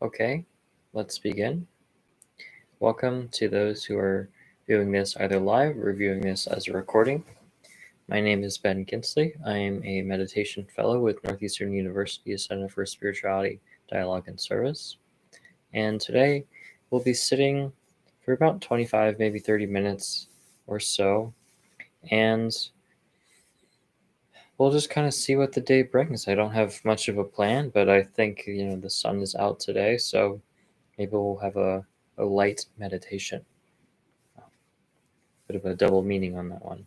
Okay, let's begin. Welcome to those who are viewing this either live or viewing this as a recording. My name is Ben Kinsley. I am a meditation fellow with Northeastern University's Center for Spirituality, Dialogue, and Service. And today we'll be sitting for about 25, maybe 30 minutes or so, and we'll just kind of see what the day brings. I don't have much of a plan, but I think, the sun is out today, so maybe we'll have a light meditation. Bit of a double meaning on that one.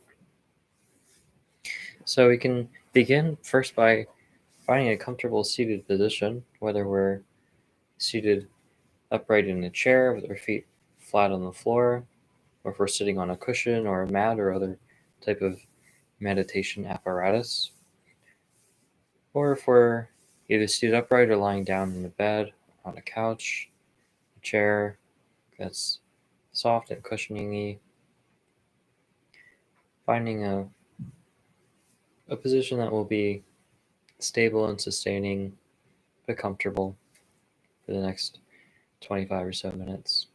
So we can begin first by finding a comfortable seated position, whether we're seated upright in a chair with our feet flat on the floor, or if we're sitting on a cushion or a mat or other type of meditation apparatus, or if we're either seated upright or lying down in a bed, on a couch, a chair that's soft and cushiony, finding a position that will be stable and sustaining but comfortable for the next 25 or so minutes.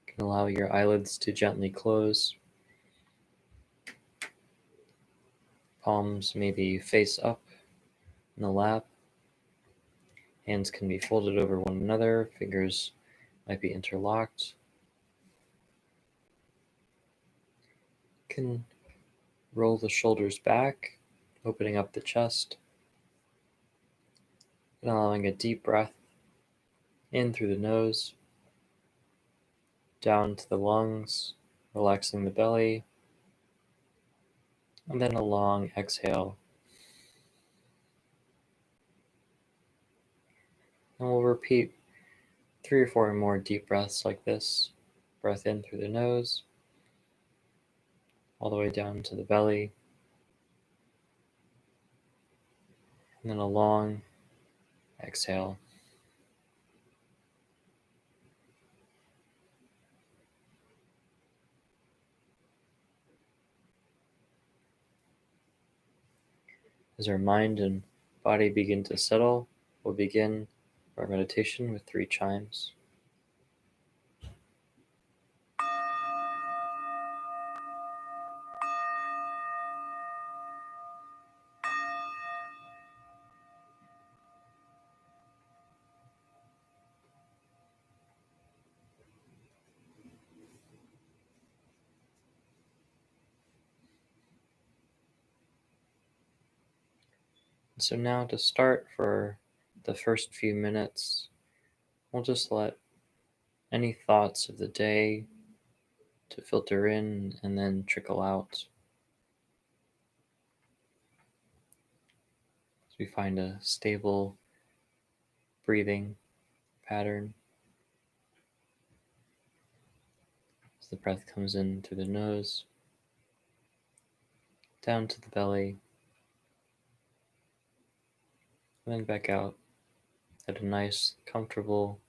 You can allow your eyelids to gently close. Palms maybe face up in the lap. Hands can be folded over one another. Fingers might be interlocked. You can roll the shoulders back, opening up the chest, and allowing a deep breath in through the nose, down to the lungs, relaxing the belly, and then a long exhale. And we'll repeat 3 or 4 more deep breaths like this. Breath in through the nose, all the way down to the belly, and then a long exhale. As our mind and body begin to settle, we'll begin our meditation with 3 chimes. So now to start, for the first few minutes, we'll just let any thoughts of the day to filter in and then trickle out. As we find a stable breathing pattern. As the breath comes in through the nose, down to the belly, and then back out at a nice, comfortable,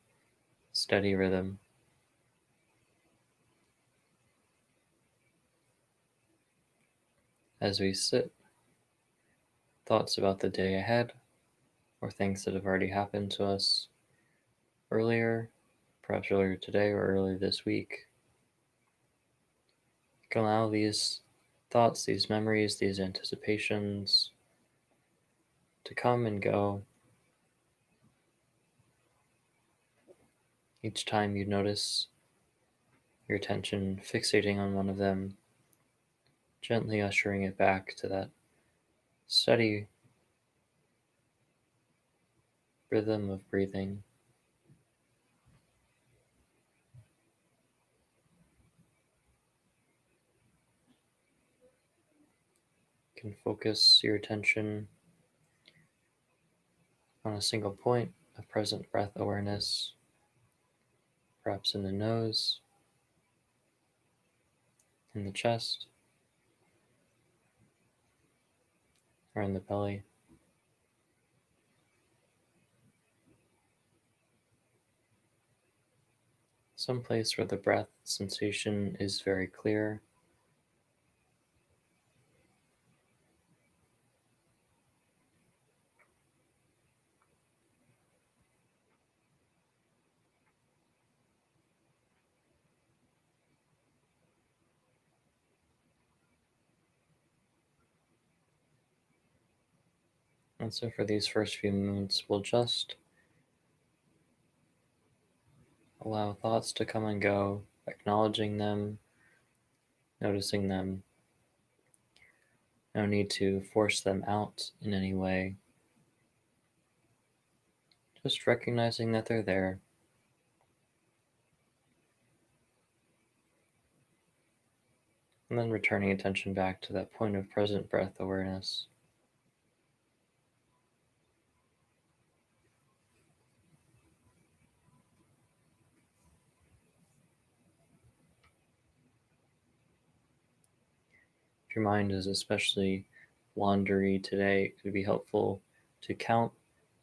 steady rhythm. As we sit, thoughts about the day ahead or things that have already happened to us earlier, perhaps earlier today or earlier this week. You can allow these thoughts, these memories, these anticipations to come and go. Each time you notice your attention fixating on one of them, gently ushering it back to that steady rhythm of breathing. You can focus your attention on a single point of present breath awareness, perhaps in the nose, in the chest, or in the belly. Some place where the breath sensation is very clear. And so for these first few moments, we'll just allow thoughts to come and go, acknowledging them, noticing them. No need to force them out in any way. Just recognizing that they're there. And then returning attention back to that point of present breath awareness. If your mind is especially wandery today, it could be helpful to count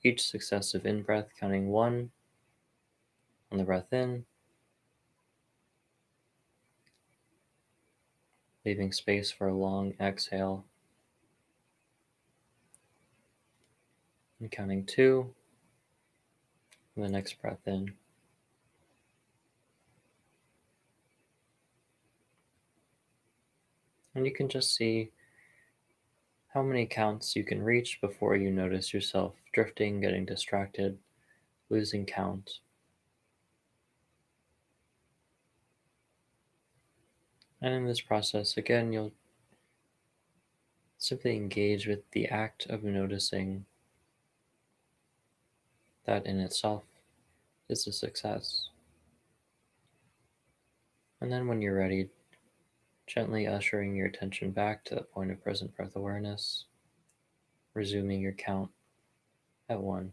each successive in-breath, counting 1 on the breath in, leaving space for a long exhale, and counting 2 on the next breath in. And you can just see how many counts you can reach before you notice yourself drifting, getting distracted, losing count. And in this process, again, you'll simply engage with the act of noticing. That in itself is a success. And then when you're ready, gently ushering your attention back to that point of present breath awareness, resuming your count at 1.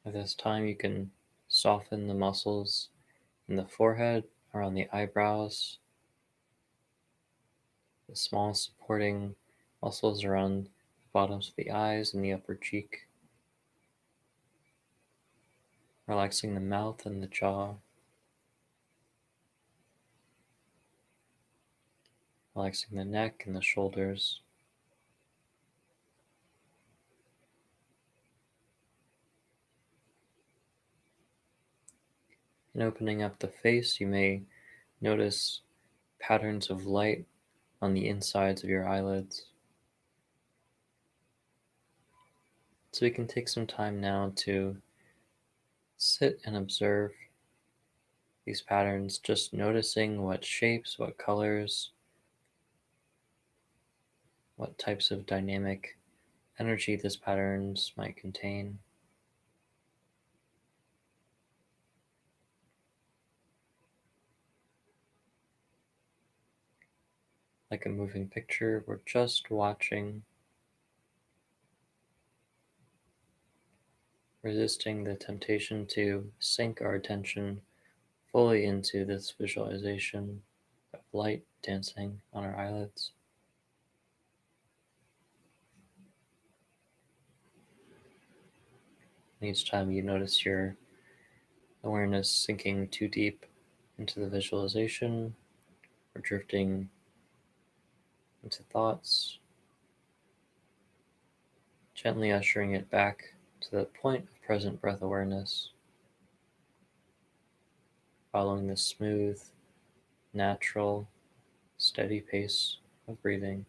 At this time, you can soften the muscles in the forehead, around the eyebrows, the small supporting muscles around the bottoms of the eyes and the upper cheek, relaxing the mouth and the jaw, relaxing the neck and the shoulders. And opening up the face, you may notice patterns of light on the insides of your eyelids. So we can take some time now to sit and observe these patterns, just noticing what shapes, what colors, what types of dynamic energy these patterns might contain. Like a moving picture, we're just watching, resisting the temptation to sink our attention fully into this visualization of light dancing on our eyelids. And each time you notice your awareness sinking too deep into the visualization or drifting into thoughts, gently ushering it back to that point of present breath awareness, following this smooth, natural, steady pace of breathing.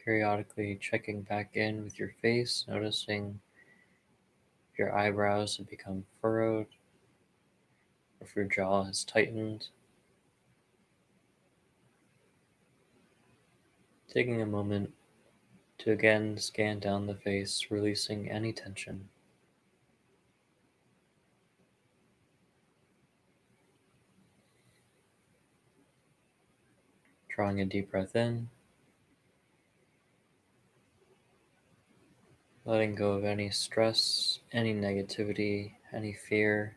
Periodically checking back in with your face, noticing if your eyebrows have become furrowed, or if your jaw has tightened. Taking a moment to again scan down the face, releasing any tension. Drawing a deep breath in, letting go of any stress, any negativity, any fear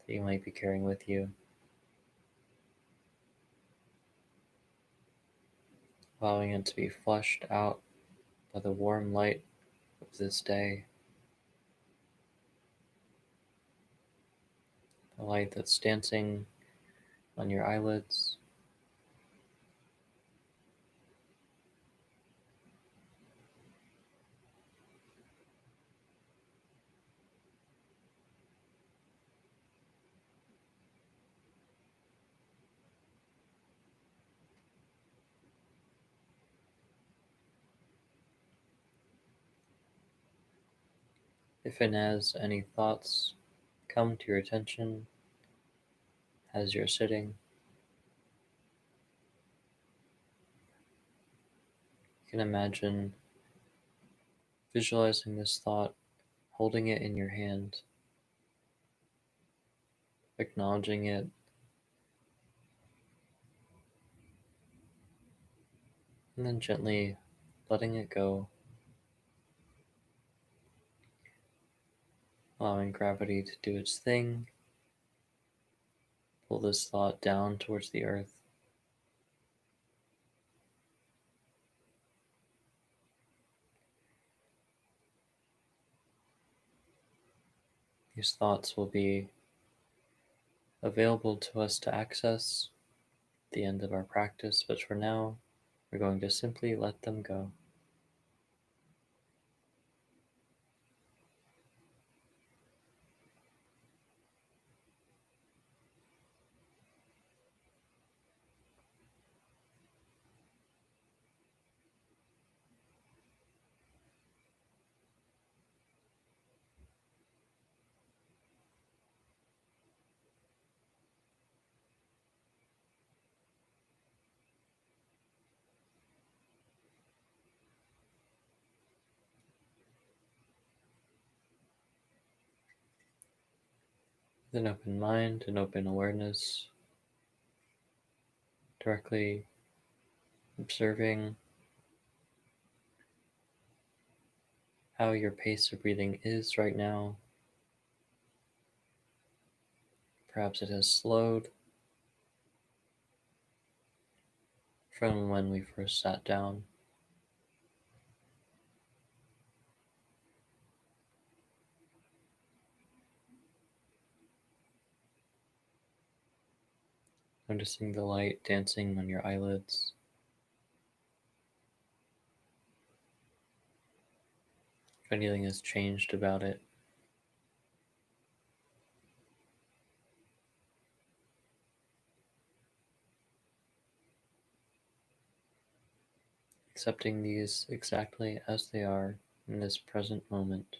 that you might be carrying with you. Allowing it to be flushed out by the warm light of this day, the light that's dancing on your eyelids. If and as any thoughts come to your attention as you're sitting, you can imagine visualizing this thought, holding it in your hand, acknowledging it, and then gently letting it go, allowing gravity to do its thing, pull this thought down towards the earth. These thoughts will be available to us to access at the end of our practice, but for now, we're going to simply let them go. With an open mind and open awareness, directly observing how your pace of breathing is right now. Perhaps it has slowed from when we first sat down. Noticing the light dancing on your eyelids. If anything has changed about it. Accepting these exactly as they are in this present moment.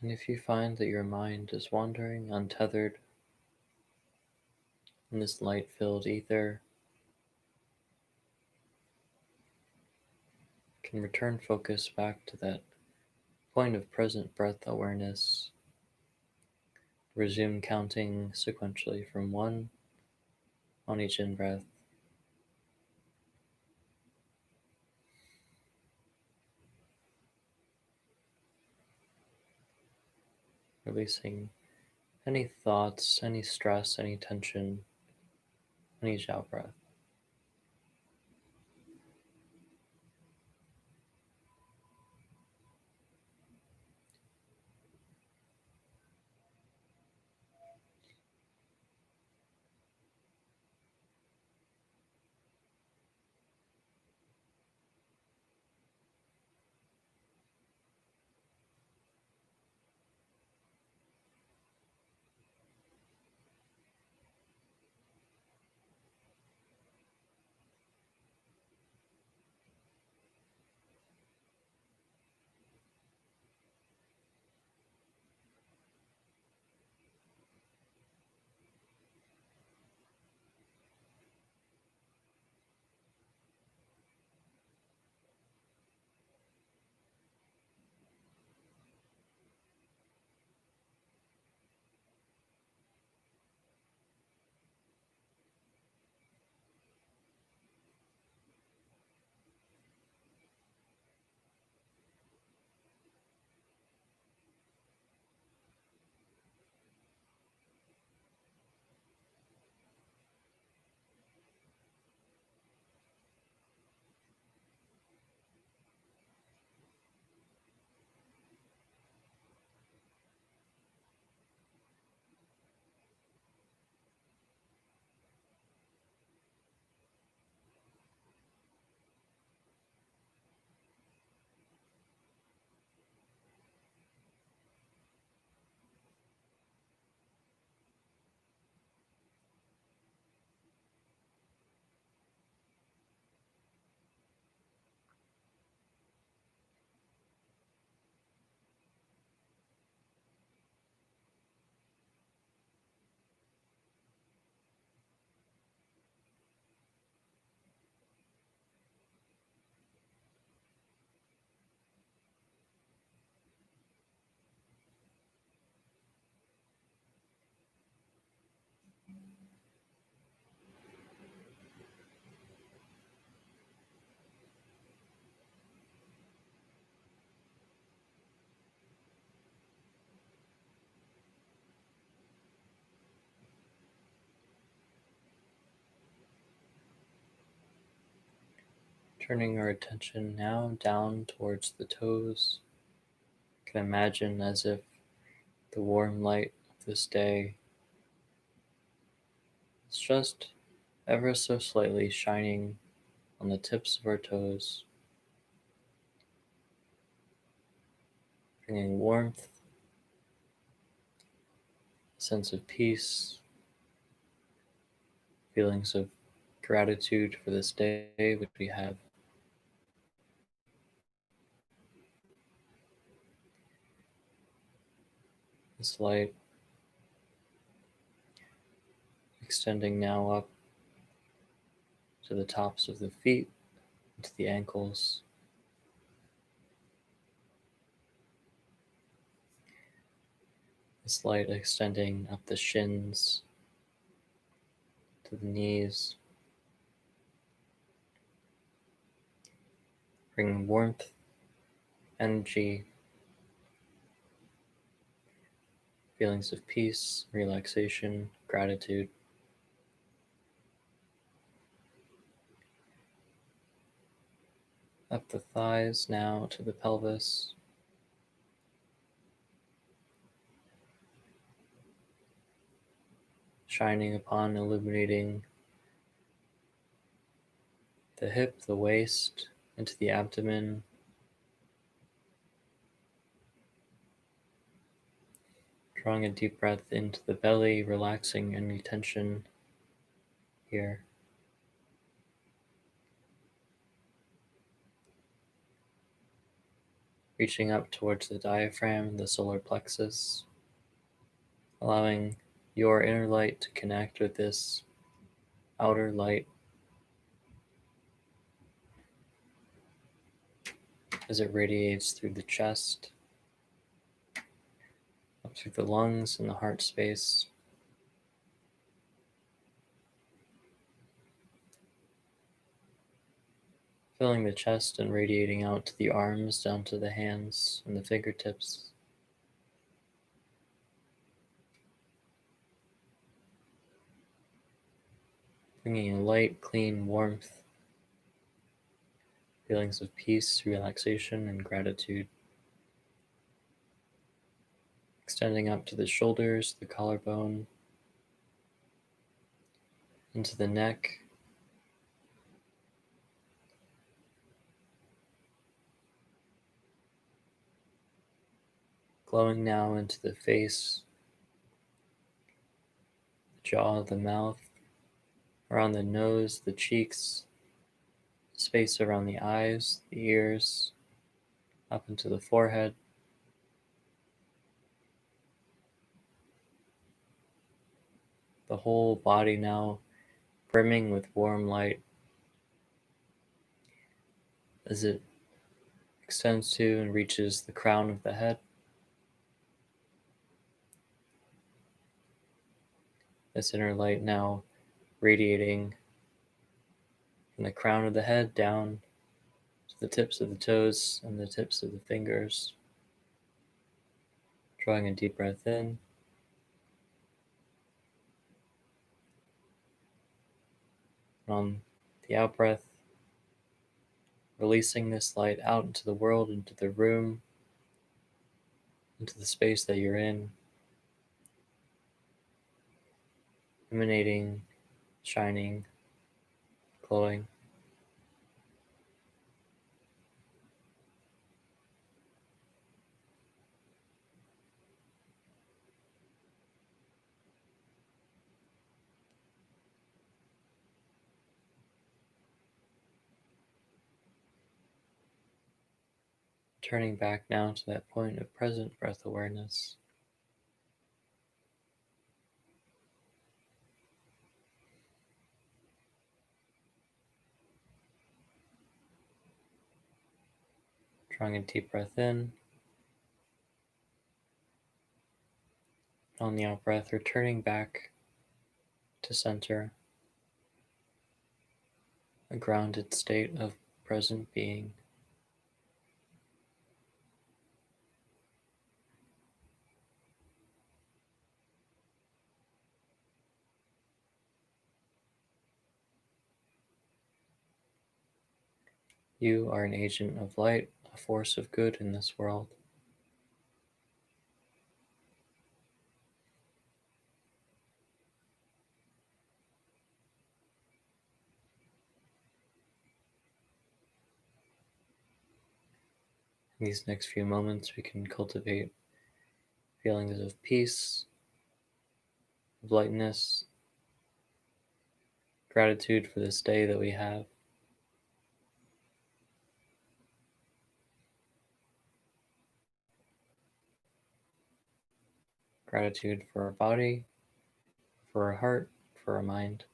And if you find that your mind is wandering untethered in this light-filled ether, you can return focus back to that point of present breath awareness. Resume counting sequentially from 1 on each in-breath, releasing any thoughts, any stress, any tension on each out-breath. Turning our attention now down towards the toes. You can imagine as if the warm light of this day is just ever so slightly shining on the tips of our toes, bringing warmth, a sense of peace, feelings of gratitude for this day which we have. This light extending now up to the tops of the feet, to the ankles. This light extending up the shins, to the knees, bringing warmth, energy, feelings of peace, relaxation, gratitude. Up the thighs now to the pelvis. Shining upon, illuminating the hip, the waist, into the abdomen. Drawing a deep breath into the belly, relaxing any tension here. Reaching up towards the diaphragm, the solar plexus, allowing your inner light to connect with this outer light as it radiates through the chest, up through the lungs and the heart space. Filling the chest and radiating out to the arms, down to the hands and the fingertips. Bringing a light, clean warmth, feelings of peace, relaxation, and gratitude. Extending up to the shoulders, the collarbone, into the neck, glowing now into the face, the jaw, the mouth, around the nose, the cheeks, space around the eyes, the ears, up into the forehead. The whole body now brimming with warm light as it extends to and reaches the crown of the head. This inner light now radiating from the crown of the head down to the tips of the toes and the tips of the fingers. Drawing a deep breath in. And on the out breath, releasing this light out into the world, into the room, into the space that you're in, emanating, shining, glowing. Turning back now to that point of present breath awareness. Drawing a deep breath in. On the out breath, returning back to center, a grounded state of present being. You are an agent of light, a force of good in this world. In these next few moments, we can cultivate feelings of peace, of lightness, gratitude for this day that we have. Gratitude for our body, for our heart, for our mind.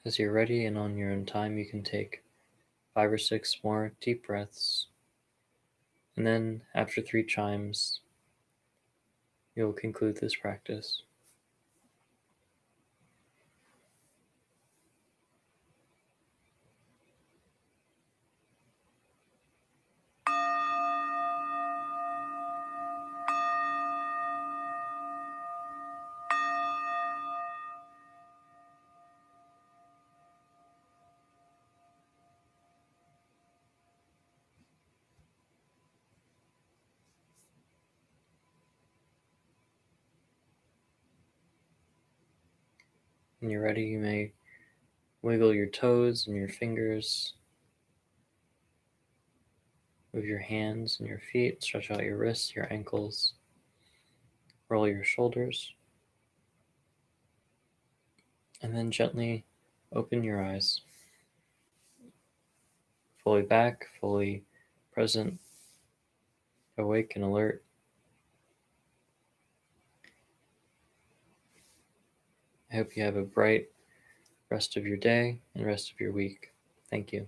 As you're ready and on your own time, you can take 5 or 6 more deep breaths. And then, after 3 chimes, you'll conclude this practice. When you're ready, you may wiggle your toes and your fingers, move your hands and your feet, stretch out your wrists, your ankles, roll your shoulders, and then gently open your eyes. Fully back, fully present, awake and alert. I hope you have a bright rest of your day and rest of your week. Thank you.